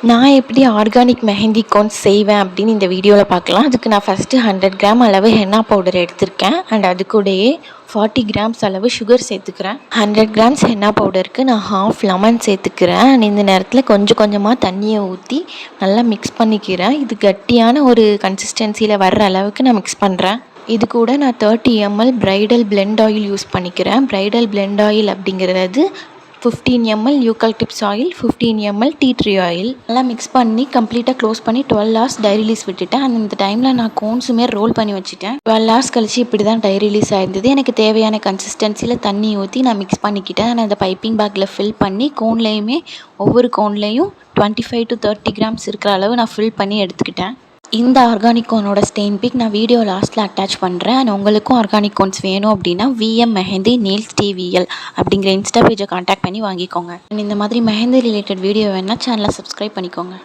நான் எப்படி organic mehndi cones செய்வேன் அப்படின்னு இந்த வீடியோவில் பார்க்கலாம். அதுக்கு நான் ஃபஸ்ட்டு 100 கிராம் அளவு ஹென்னா பவுடர் எடுத்திருக்கேன். அண்ட் அது கூடயே 40 கிராம்ஸ் அளவு சுகர் சேர்த்துக்கிறேன். 100 கிராம்ஸ் ஹென்னா பவுடருக்கு நான் ஹாஃப் லெமன் சேர்த்துக்கிறேன். அண்ட் இந்த நேரத்தில் கொஞ்சம் கொஞ்சமாக தண்ணியை ஊற்றி நல்லா மிக்ஸ் பண்ணிக்கிறேன். இது கட்டியான ஒரு கன்சிஸ்டன்சியில் வர்ற அளவுக்கு நான் மிக்ஸ் பண்ணுறேன். இது கூட நான் 30 ml bridal blend oil use பண்ணிக்கிறேன். பிரைடல் பிளெண்ட் ஆயில் அப்படிங்கிறது 15 ml eucalyptus oil, 15 ml tea tree oil எல்லாம் மிக்ஸ் பண்ணி கம்ப்ளீட்டாக க்ளோஸ் பண்ணி 12 hours டை ரிலீஸ் விட்டுட்டேன். அந்த டைமில் நான் கோன்ஸுமே ரோல் பண்ணி வச்சுட்டேன். 12 hours கழிச்சு இப்படி தான் டை ரிலீஸ் ஆயிருந்தது. எனக்கு தேவையான கன்சிஸ்டன்சியில் தண்ணி ஊற்றி நான் மிக்ஸ் பண்ணிக்கிட்டேன். நான் அந்த பைப்பிங் பேக்கில் ஃபில் பண்ணி கோன்லேயுமே ஒவ்வொரு கோன்லேயும் 25 to 30 கிராம்ஸ் இருக்கிற அளவு நான் ஃபில் பண்ணி எடுத்துக்கிட்டேன். இந்த ஆர்கானிக் கோனோட ஸ்டெயின் பிக் நான் வீடியோ லாஸ்ட்டில் அட்டாச் பண்ணுறேன். அண்ட் உங்களுக்கும் ஆர்கானிக் கோன்ஸ் வேணும் அப்படின்னா VM மெஹந்தி நெயில்ஸ் TVL அப்படிங்கிற இன்ஸ்டா பேஜை கான்டாக்ட் பண்ணி வாங்கிக்கோங்க. அண்ட் இந்த மாதிரி மெஹந்தி ரிலேட்டட் வீடியோ வேணால் சேனலை சப்ஸ்கிரைப் பண்ணிக்கோங்க.